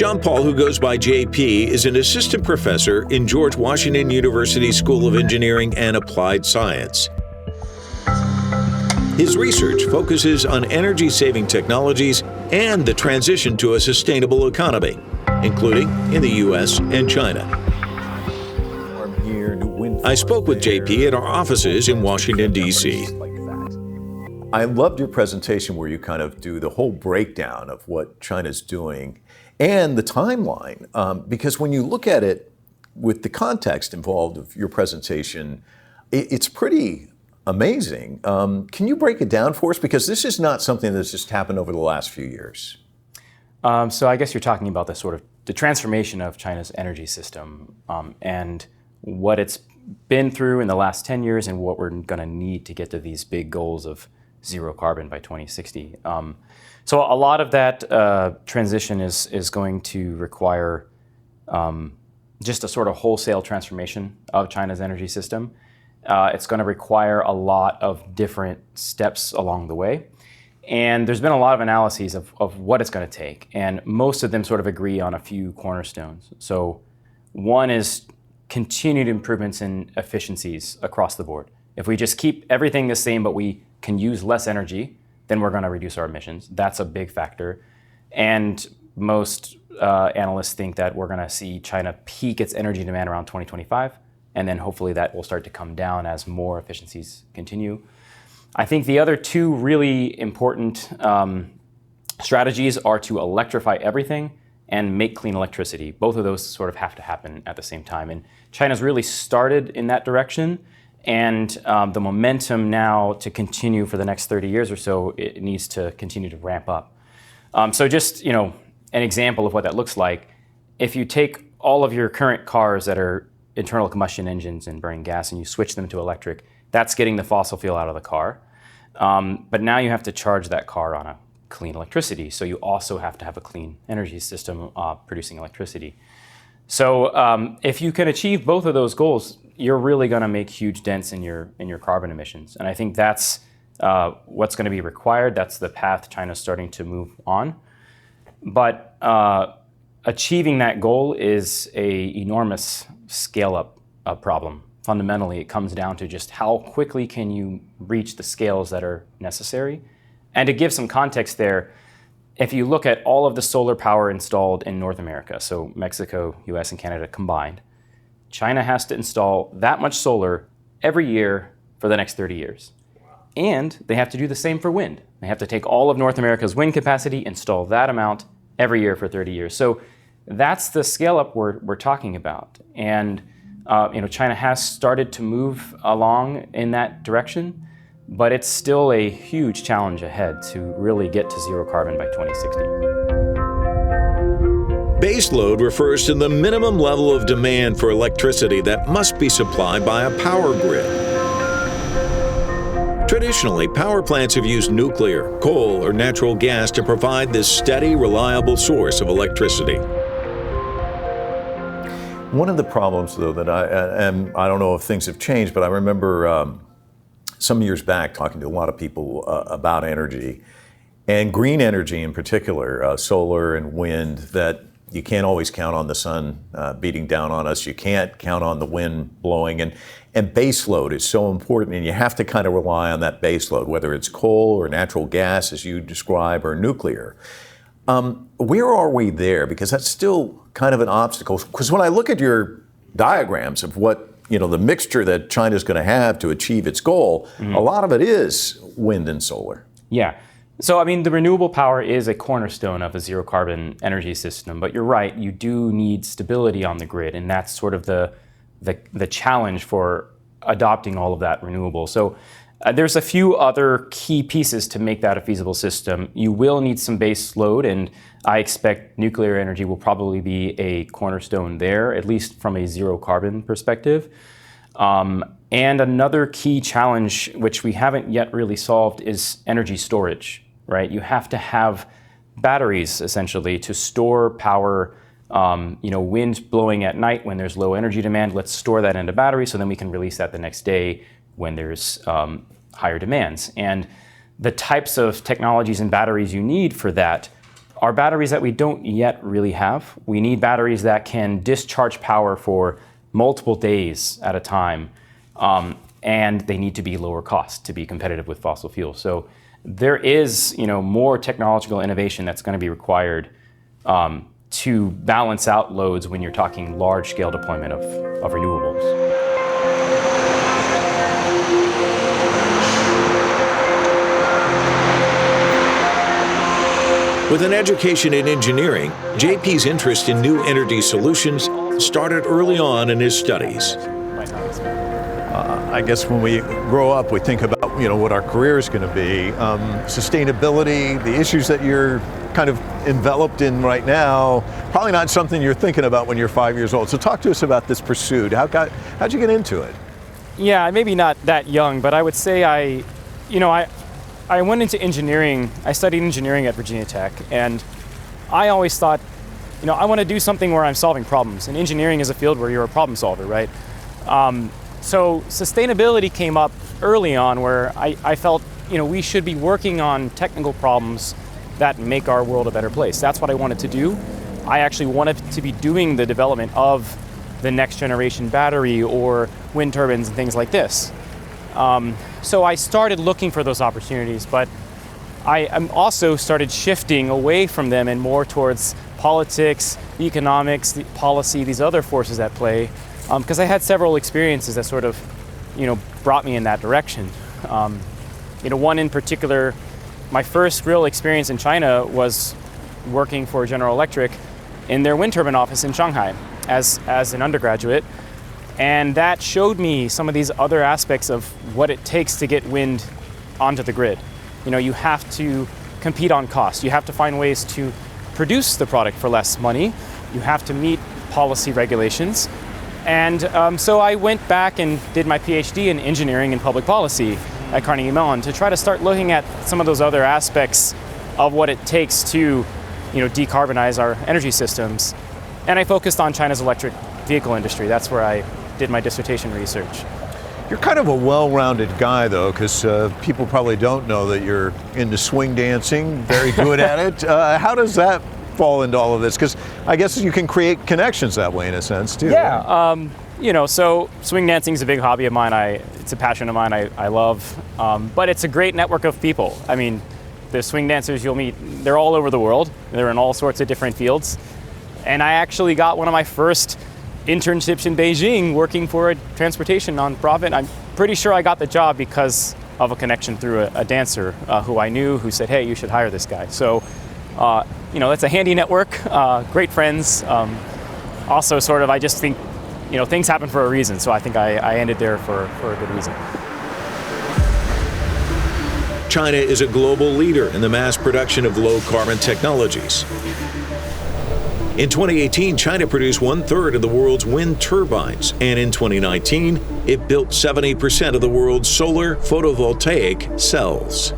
John Paul, who goes by JP, is an assistant professor in George Washington University School of Engineering and Applied Science. His research focuses on energy-saving technologies and the transition to a sustainable economy, including in the U.S. and China. I spoke with JP at our offices in Washington, D.C. I loved your presentation where you kind of do the whole breakdown of what China's doing and the timeline, because when you look at it with the context involved of your presentation, it's pretty amazing. Can you break it down for us? Because this is not something that's just happened over the last few years. So I guess you're talking about the transformation of China's energy system and what it's been through in the last 10 years and what we're going to need to get to these big goals of zero carbon by 2060. So a lot of that transition is going to require just a sort of wholesale transformation of China's energy system. It's going to require a lot of different steps along the way. And there's been a lot of analyses of what it's going to take. And most of them sort of agree on a few cornerstones. So one is continued improvements in efficiencies across the board. If we just keep everything the same, but we can use less energy, then we're going to reduce our emissions. That's a big factor. And most analysts think that we're going to see China peak its energy demand around 2025, and then hopefully that will start to come down as more efficiencies continue. I think the other two really important strategies are to electrify everything and make clean electricity. Both of those sort of have to happen at the same time. And China's really started in that direction. And the momentum now to continue for the next 30 years or so, it needs to continue to ramp up. So just, an example of what that looks like, if you take all of your current cars that are internal combustion engines and burning gas and you switch them to electric, that's getting the fossil fuel out of the car. But now you have to charge that car on a clean electricity. So you also have to have a clean energy system producing electricity. So if you can achieve both of those goals, you're really going to make huge dents in your carbon emissions. And I think that's what's going to be required. That's the path China's starting to move on. But achieving that goal is an enormous scale-up problem. Fundamentally, it comes down to just how quickly can you reach the scales that are necessary. And to give some context there, if you look at all of the solar power installed in North America, so Mexico, US, and Canada combined, China has to install that much solar every year for the next 30 years. And they have to do the same for wind. They have to take all of North America's wind capacity, install that amount every year for 30 years. So that's the scale up we're talking about. And China has started to move along in that direction, but it's still a huge challenge ahead to really get to zero carbon by 2060. Baseload refers to the minimum level of demand for electricity that must be supplied by a power grid. Traditionally, power plants have used nuclear, coal, or natural gas to provide this steady, reliable source of electricity. One of the problems, though, that I don't know if things have changed, but I remember some years back talking to a lot of people about energy, and green energy in particular, solar and wind, that you can't always count on the sun beating down on us. You can't count on the wind blowing. And base load is so important, and you have to kind of rely on that base load, whether it's coal or natural gas, as you describe, or nuclear. Where are we there? Because that's still kind of an obstacle. Because when I look at your diagrams of what, the mixture that China's going to have to achieve its goal, a lot of it is wind and solar. Yeah. So, the renewable power is a cornerstone of a zero carbon energy system, but you're right, you do need stability on the grid, and that's sort of the challenge for adopting all of that renewable. So there's a few other key pieces to make that a feasible system. You will need some base load, and I expect nuclear energy will probably be a cornerstone there, at least from a zero carbon perspective. And another key challenge, which we haven't yet really solved, is energy storage, right? You have to have batteries, essentially, to store power. Wind blowing at night when there's low energy demand, let's store that into batteries so then we can release that the next day when there's higher demands. And the types of technologies and batteries you need for that are batteries that we don't yet really have. We need batteries that can discharge power for multiple days at a time, and they need to be lower cost to be competitive with fossil fuels. So there is, more technological innovation that's going to be required to balance out loads when you're talking large-scale deployment of renewables. With an education in engineering, JP's interest in new energy solutions started early on in his studies. I guess when we grow up, we think about what our career is going to be. Sustainability, the issues that you're kind of enveloped in right now, probably not something you're thinking about when you're 5 years old. So talk to us about this pursuit. How'd you get into it? Yeah, maybe not that young, but I would say I went into engineering. I studied engineering at Virginia Tech, and I always thought, I want to do something where I'm solving problems. And engineering is a field where you're a problem solver, right? So sustainability came up early on, where I felt, we should be working on technical problems that make our world a better place. That's what I wanted to do. I actually wanted to be doing the development of the next generation battery or wind turbines and things like this. So I started looking for those opportunities, but I also started shifting away from them and more towards politics, economics, the policy, these other forces at play, because I had several experiences that sort of, brought me in that direction. One in particular, my first real experience in China was working for General Electric in their wind turbine office in Shanghai as an undergraduate. And that showed me some of these other aspects of what it takes to get wind onto the grid. You have to compete on cost. You have to find ways to produce the product for less money. You have to meet policy regulations. And so I went back and did my PhD in engineering and public policy at Carnegie Mellon to try to start looking at some of those other aspects of what it takes to, decarbonize our energy systems. And I focused on China's electric vehicle industry. That's where I did my dissertation research. You're kind of a well-rounded guy, though, because people probably don't know that you're into swing dancing, very good at it. How does that fall into all of this? Because I guess you can create connections that way, in a sense, too. Yeah, so swing dancing is a big hobby of mine. It's a passion of mine I love, but it's a great network of people. I mean, the swing dancers you'll meet, they're all over the world. They're in all sorts of different fields. And I actually got one of my first internships in Beijing working for a transportation nonprofit. I'm pretty sure I got the job because of a connection through a dancer who I knew, who said, hey, you should hire this guy. So, that's a handy network, great friends. Also sort of, I just think, things happen for a reason. So I think I ended there for a good reason. China is a global leader in the mass production of low-carbon technologies. In 2018, China produced 1/3 of the world's wind turbines, and in 2019, it built 70% of the world's solar photovoltaic cells.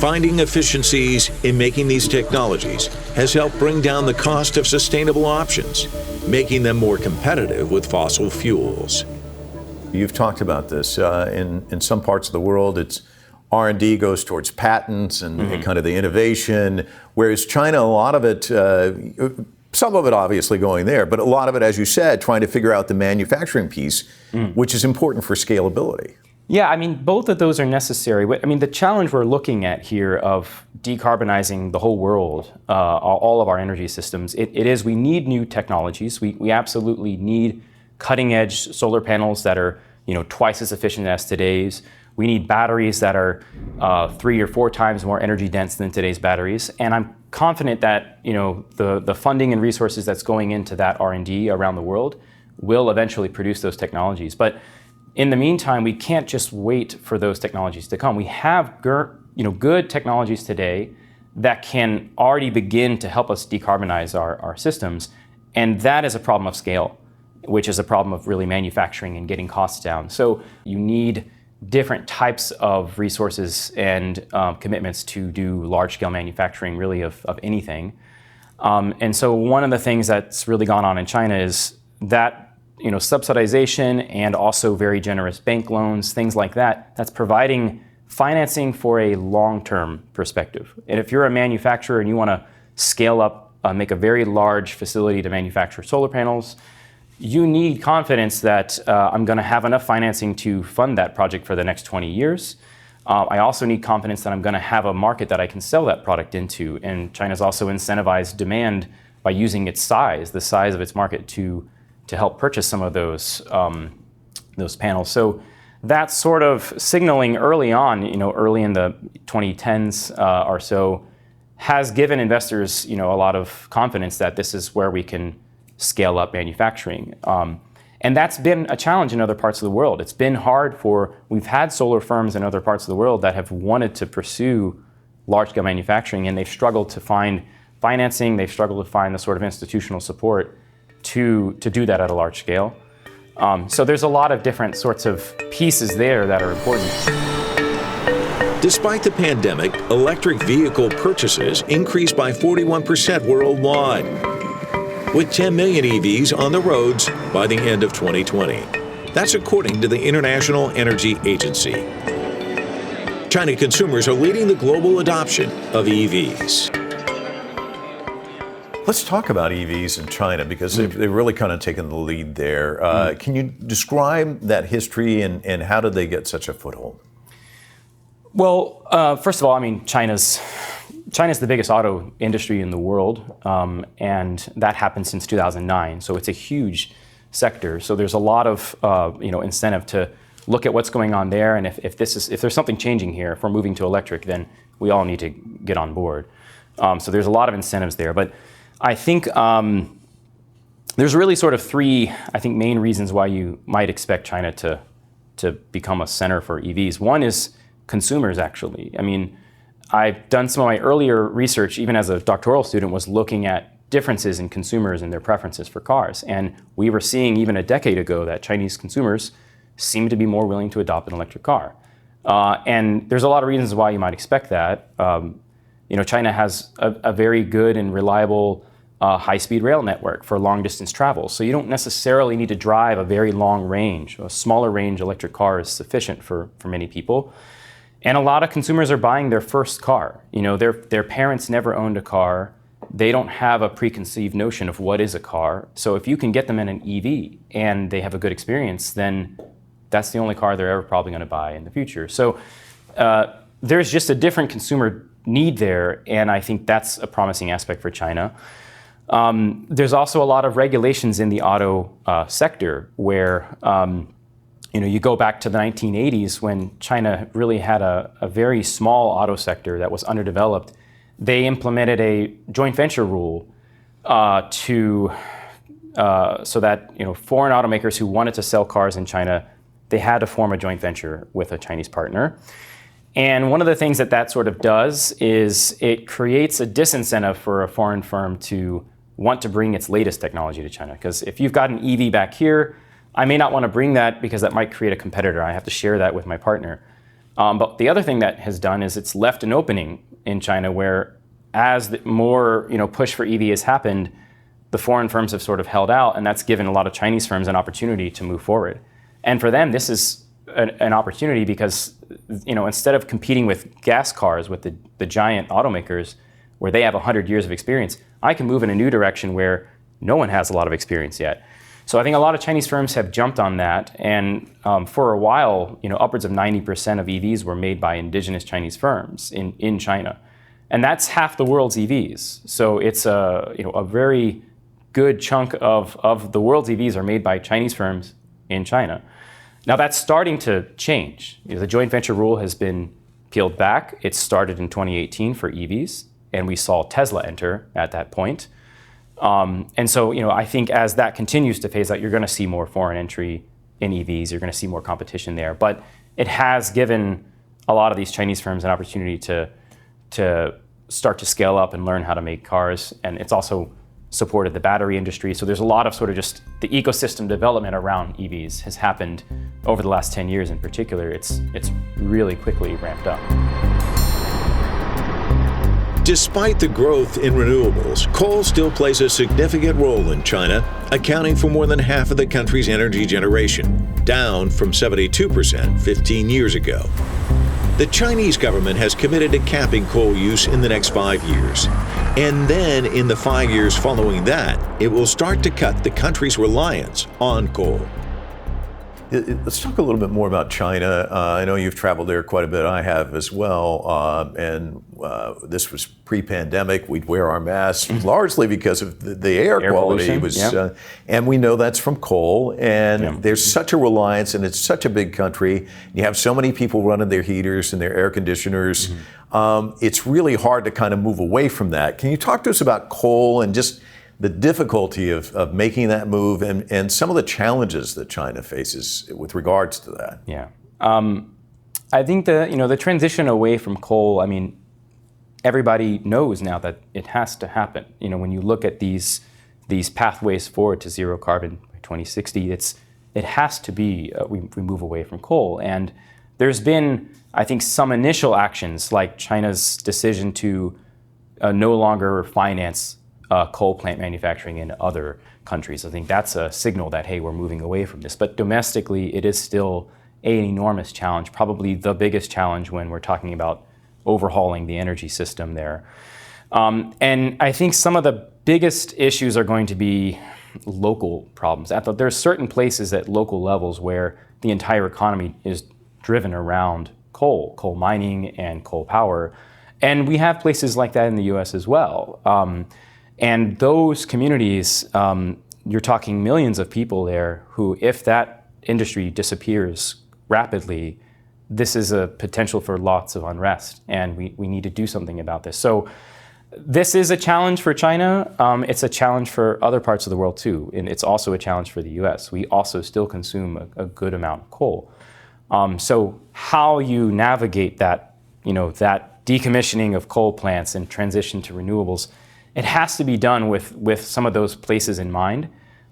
Finding efficiencies in making these technologies has helped bring down the cost of sustainable options, making them more competitive with fossil fuels. You've talked about this. In some parts of the world, it's R&D goes towards patents and kind of the innovation, whereas China, a lot of it, some of it obviously going there, but a lot of it, as you said, trying to figure out the manufacturing piece, which is important for scalability. Yeah, I mean, both of those are necessary. I mean, the challenge we're looking at here of decarbonizing the whole world, all of our energy systems, it is we need new technologies. We absolutely need cutting-edge solar panels that are, twice as efficient as today's. We need batteries that are 3 or 4 times more energy dense than today's batteries. And I'm confident that the funding and resources that's going into that R&D around the world will eventually produce those technologies. But in the meantime, we can't just wait for those technologies to come. We have good technologies today that can already begin to help us decarbonize our systems. And that is a problem of scale, which is a problem of really manufacturing and getting costs down. So you need different types of resources and commitments to do large-scale manufacturing, really, of anything. And so one of the things that's really gone on in China is that subsidization and also very generous bank loans, things like that, that's providing financing for a long-term perspective. And if you're a manufacturer and you want to scale up, make a very large facility to manufacture solar panels, you need confidence that I'm going to have enough financing to fund that project for the next 20 years. I also need confidence that I'm going to have a market that I can sell that product into. And China's also incentivized demand by using its size, the size of its market, to help purchase some of those panels. So that sort of signaling early on, early in the 2010s or so, has given investors, a lot of confidence that this is where we can scale up manufacturing. And that's been a challenge in other parts of the world. It's been hard we've had solar firms in other parts of the world that have wanted to pursue large-scale manufacturing, and they've struggled to find financing, they've struggled to find the sort of institutional support to do that at a large scale. So there's a lot of different sorts of pieces there that are important. Despite the pandemic, electric vehicle purchases increased by 41% worldwide, with 10 million EVs on the roads by the end of 2020. That's according to the International Energy Agency. China consumers are leading the global adoption of EVs. Let's talk about EVs in China, because they've really kind of taken the lead there. Can you describe that history and how did they get such a foothold? Well, first of all, China's the biggest auto industry in the world, and that happened since 2009. So it's a huge sector. So there's a lot of incentive to look at what's going on there, and if there's something changing here, if we're moving to electric, then we all need to get on board. So there's a lot of incentives there, but I think there's really sort of three, main reasons why you might expect China to become a center for EVs. One is consumers, actually. I've done some of my earlier research, even as a doctoral student, was looking at differences in consumers and their preferences for cars. And we were seeing even a decade ago that Chinese consumers seem to be more willing to adopt an electric car. And there's a lot of reasons why you might expect that. China has a very good and reliable high-speed rail network for long-distance travel. So you don't necessarily need to drive a very long range. A smaller range electric car is sufficient for many people. And a lot of consumers are buying their first car. Their parents never owned a car. They don't have a preconceived notion of what is a car. So if you can get them in an EV and they have a good experience, then that's the only car they're ever probably going to buy in the future. So there's just a different consumer need there, and I think that's a promising aspect for China. There's also a lot of regulations in the auto sector where you go back to the 1980s when China really had a very small auto sector that was underdeveloped. They implemented a joint venture rule so that foreign automakers who wanted to sell cars in China, they had to form a joint venture with a Chinese partner. And one of the things that sort of does is it creates a disincentive for a foreign firm to want to bring its latest technology to China. Because if you've got an EV back here, I may not want to bring that because that might create a competitor. I have to share that with my partner. But the other thing that has done is it's left an opening in China where, as more push for EV has happened, the foreign firms have sort of held out, and that's given a lot of Chinese firms an opportunity to move forward. And for them, this is an opportunity because instead of competing with gas cars with the giant automakers where they have 100 years of experience, I can move in a new direction where no one has a lot of experience yet. So I think a lot of Chinese firms have jumped on that, and for a while, upwards of 90% of EVs were made by indigenous Chinese firms in China, and that's half the world's EVs. So it's a very good chunk of the world's EVs are made by Chinese firms in China. Now that's starting to change. The joint venture rule has been peeled back. It started in 2018 for EVs, and we saw Tesla enter at that point. And so, I think as that continues to phase out, you're going to see more foreign entry in EVs. You're going to see more competition there. But it has given a lot of these Chinese firms an opportunity to start to scale up and learn how to make cars. And it's also supported the battery industry. So there's a lot of sort of just the ecosystem development around EVs has happened over the last 10 years in particular. It's really quickly ramped up. Despite the growth in renewables, coal still plays a significant role in China, accounting for more than half of the country's energy generation, down from 72% 15 years ago. The Chinese government has committed to capping coal use in the next 5 years. And then in the 5 years following that, it will start to cut the country's reliance on coal. Let's talk a little bit more about China. I know you've traveled there quite a bit. I have as well. And this was pre-pandemic. We'd wear our masks largely because of the air quality. And we know that's from coal. And there's such a reliance, and it's such a big country. You have so many people running their heaters and their air conditioners. It's really hard to kind of move away from that. Can you talk to us about coal and just the difficulty of making that move and some of the challenges that China faces with regards to that? Yeah. I think the transition away from coal, I mean, everybody knows now that it has to happen. When you look at these pathways forward to zero carbon by 2060, it has to be, we move away from coal. And there's been, I think, some initial actions like China's decision to no longer finance coal plant manufacturing in other countries. I think that's a signal that, hey, we're moving away from this. But domestically, it is still an enormous challenge, probably the biggest challenge when we're talking about overhauling the energy system there. And I think some of the biggest issues are going to be local problems. There's certain places at local levels where the entire economy is driven around coal mining and coal power. And we have places like that in the US as well. And those communities, you're talking millions of people there who, if that industry disappears rapidly, this is a potential for lots of unrest, and we need to do something about this. So this is a challenge for China. It's a challenge for other parts of the world too, and it's also a challenge for the US. We also still consume a good amount of coal. So how you navigate that, that decommissioning of coal plants and transition to renewables, it has to be done with some of those places in mind.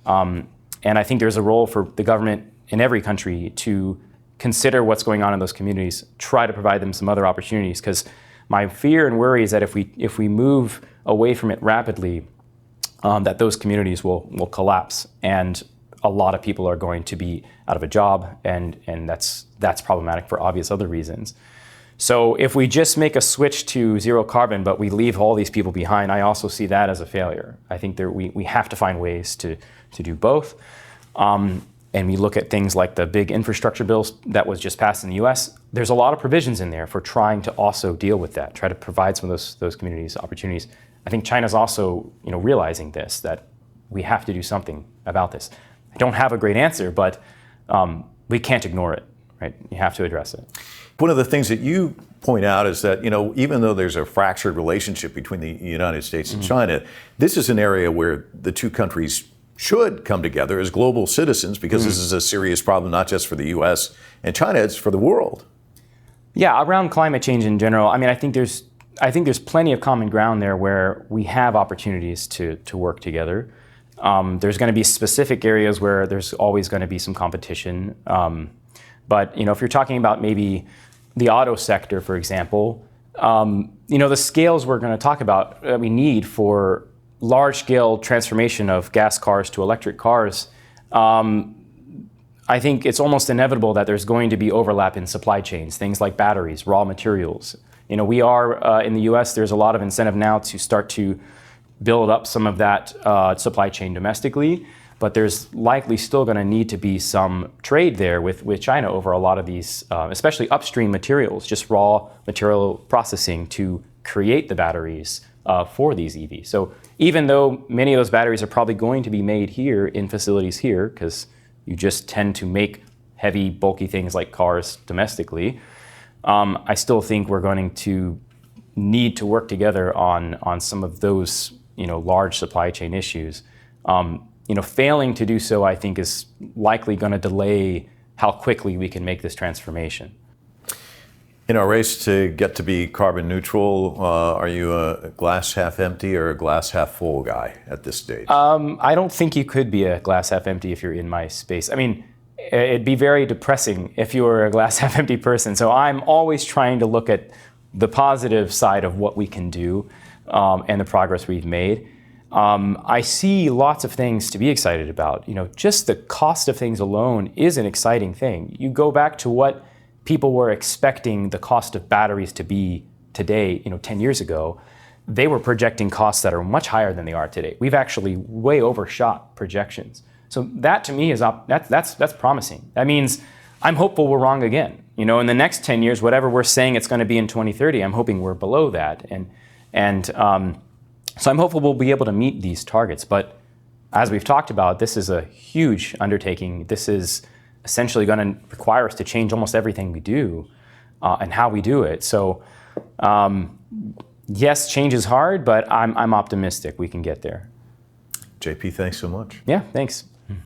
And I think there's a role for the government in every country to consider what's going on in those communities, try to provide them some other opportunities. Because my fear and worry is that if we move away from it rapidly, that those communities will collapse, and a lot of people are going to be out of a job, and that's problematic for obvious other reasons. So if we just make a switch to zero carbon, but we leave all these people behind, I also see that as a failure. I think we have to find ways to do both. And we look at things like the big infrastructure bills that was just passed in the US. There's a lot of provisions in there for trying to also deal with that, try to provide some of those communities opportunities. I think China's also realizing this, that we have to do something about this. I don't have a great answer, but we can't ignore it, right? You have to address it. One of the things that you point out is that, even though there's a fractured relationship between the United States and China, this is an area where the two countries should come together as global citizens, because this is a serious problem, not just for the US and China, it's for the world. Yeah, around climate change in general, I mean, I think there's plenty of common ground there where we have opportunities to work together. There's going to be specific areas where there's always going to be some competition. But if you're talking about maybe the auto sector, for example, the scales we're going to talk about we need for large-scale transformation of gas cars to electric cars, I think it's almost inevitable that there's going to be overlap in supply chains, things like batteries, raw materials. We are, in the US, there's a lot of incentive now to start to build up some of that supply chain domestically, but there's likely still going to need to be some trade there with China over a lot of these, especially upstream materials, just raw material processing to create the batteries for these EVs. So even though many of those batteries are probably going to be made here in facilities here, because you just tend to make heavy, bulky things like cars domestically, I still think we're going to need to work together on some of those large supply chain issues. Failing to do so, I think, is likely going to delay how quickly we can make this transformation. In our race to get to be carbon neutral, are you a glass half empty or a glass half full guy at this stage? I don't think you could be a glass half empty if you're in my space. I mean, it'd be very depressing if you were a glass half empty person. So I'm always trying to look at the positive side of what we can do and the progress we've made. I see lots of things to be excited about. Just the cost of things alone is an exciting thing. You go back to what people were expecting the cost of batteries to be today, 10 years ago, they were projecting costs that are much higher than they are today. We've actually way overshot projections. So that to me is that's promising. That means I'm hopeful we're wrong again. In the next 10 years, whatever we're saying it's going to be in 2030, I'm hoping we're below that. So I'm hopeful we'll be able to meet these targets. But as we've talked about, this is a huge undertaking. This is essentially going to require us to change almost everything we do and how we do it. So yes, change is hard, but I'm optimistic we can get there. JP, thanks so much. Yeah, thanks.